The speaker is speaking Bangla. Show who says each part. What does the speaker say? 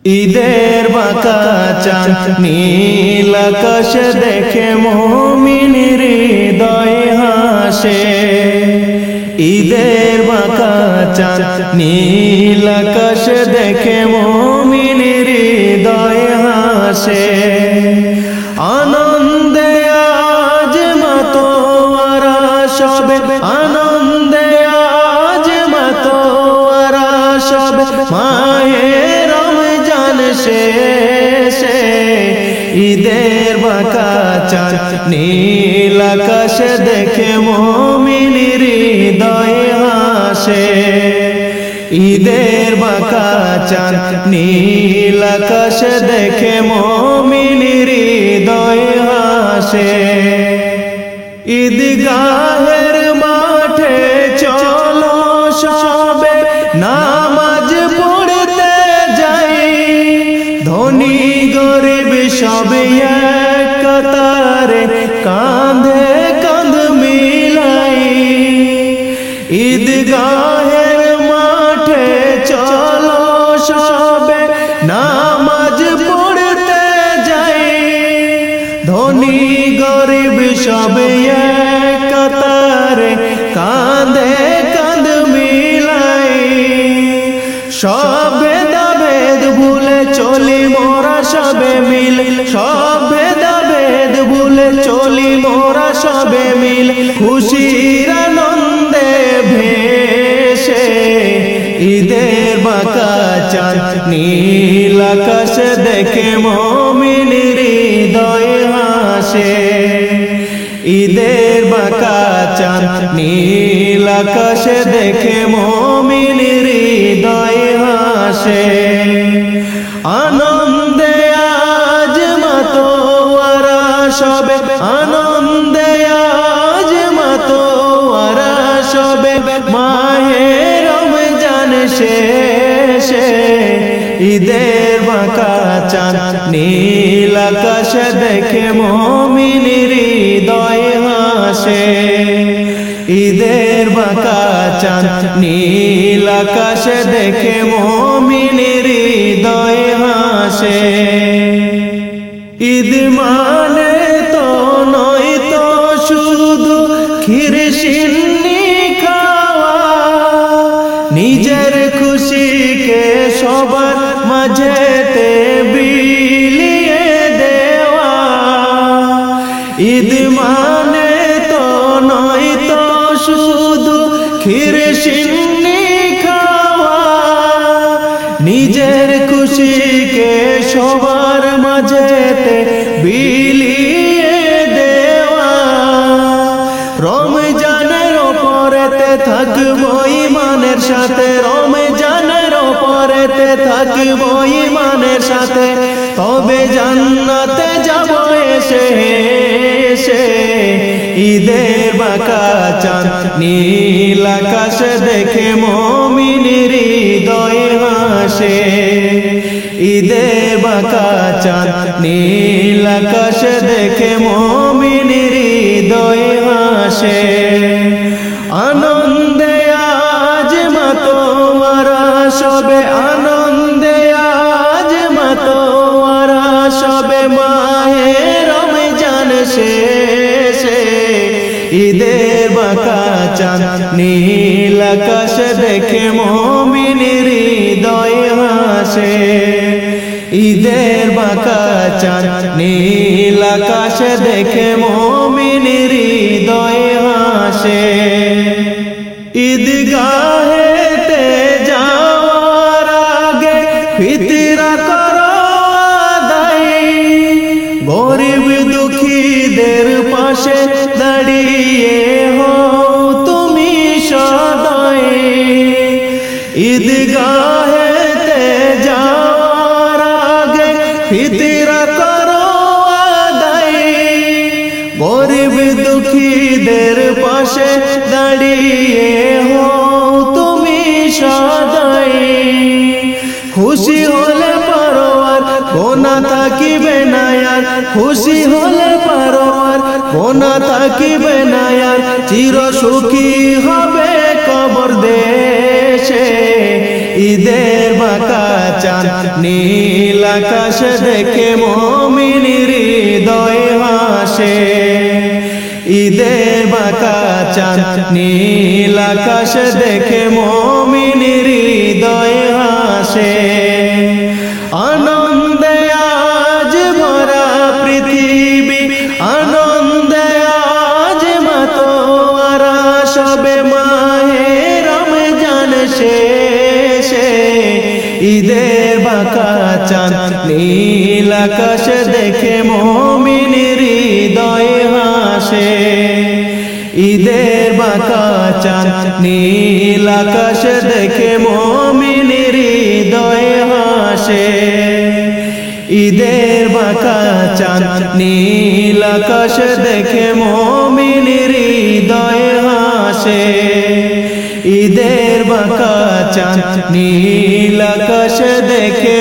Speaker 1: ঈদের বাঁকা চাঁদ নীল আকাশ দেখে মুমিনের হৃদয় হাসে। ঈদের বাঁকা চাঁদ নীল আকাশ দেখে মুমিনের হৃদয় হাসে। আনন্দে আজ মাতোয়ারা সবে, আনন্দে আজ মাতোয়ারা সবে, মাহে রমজান শেষে। ঈদের বাঁকা চাঁদ নীল আকাশ দেখে মুমিনের হৃদয় হাসে। ঈদের বাঁকা চাঁদ নীল আকাশ দেখে মুমিনের হৃদয় হাসে। ঈদগাহের মাঠে চলো সবে, নামাজ পড়তে যাই। ধনী গরিব সবে এক কাতারে, কাঁধে কাঁধ মিলাই। ঈদগাহের মাঠে চলো সবে, নামাজ পড়তে যাই। ধনী গরিব সবে এক কাতারে, কাঁধে কাঁধ মিলাই। সব ভেদাভেদ ভুলে চলি মোরা সবে মিল, সব ভেদাভেদ ভুলে চলি মোরা সবে মিল। খুশির আনন্দে ভেসে ঈদের বাঁকা চাঁদ নীল আকাশ দেখে মুমিনের হৃদয় হাসে। ঈদের বাঁকা চাঁদ নীল আকাশ দেখে মুমিনের হৃদয় হাসে। আনন্দে আজ মাতোয়ারা সবে, আনন্দে আজ মাতোয়ারা সবে, মাহে রমজান শেষে। ঈদের বাঁকা চাঁদ নীল আকাশ দেখে মুমিনের হৃদয় হাসে। ঈদের বাঁকা চাঁদ নীল আকাশ দেখে মুমিনের হৃদয় হাসে। ঈদ মানে তো নয় তো শুধু ক্ষীর সিন্নি খাওয়া, নিজের খুশিকে সবার মাঝেতে বিলিয়ে দেওয়া। ঈদ মানে তো নয় তো শুধু ক্ষীর সিন্নি খাওয়া, নিজের খুশিকে সবার মাঝেতে বিলিয়ে দেওয়া। রমজানের ওপরেতে থাকবো ঈমানের সাথে, রমজানের ওপরেতে থাকবো ঈমানের সাথে, তবে জান্নাতে যাবো এসে এসে। ঈদের বাঁকা চাঁদ নীল আকাশ দেখে মুমিনের হৃদয় হাসে। ঈদের বাঁকা চাঁদ নীল আকাশ দেখে মুমিনের হৃদয় হাসে। আনন্দে আজ মাতোয়ারা সবে, আনন্দে আজ মাতোয়ারা সবে, মাহে রমজান শেষে। ঈদের বাঁকা চাঁদ নীল আকাশ দেখে মুমিনের হৃদয় হাসে। ঈদের বাঁকা চাঁদ নীল আকাশ দেখে মুমিনের হৃদয় হাসে। ঈদগাহেতে যাওয়ার আগে ফিতরা করো আদায়। গরিব দুঃখীদের পাশে দাঁড়িয়ে হও তুমি সদয়। ঈদগাহেতে যাওয়ার আগে ফিতরা করো আদায়। গরিব দুঃখীদের পাশে দাঁড়িয়ে হও তুমি সদয়। খুশি হলে পারো আর গোনা থাকিবে না আর, খুশি হলে পারো আর গোনা থাকিবে না আর। চির সুখী হবে কবর দেশে। ঈদের বাঁকা চাঁদ নীল আকাশ দেখে মুমিন হৃদয় হাসে ঈদের বাঁকা চাঁদ নীল আকাশ দেখে মুমিন হৃদয় হাসে আনন্দে আজ ভরা পৃথিবী আনন্দে আজ মাতোয়ারা সবে মাহে রমজান শেষে ঈদের বাঁকা চাঁদ নীল আকাশ দেখে মুমিন হৃদয় হাসে ঈদের বাঁকা চাঁদ নীল আকাশ দেখে মুমিন হৃদয় হাসে ঈদের বাঁকা চাঁদ নীল আকাশ দেখে মুমিন হৃদয় হাসে ঈদের বাঁকা চাঁদ নীল আকাশ দেখে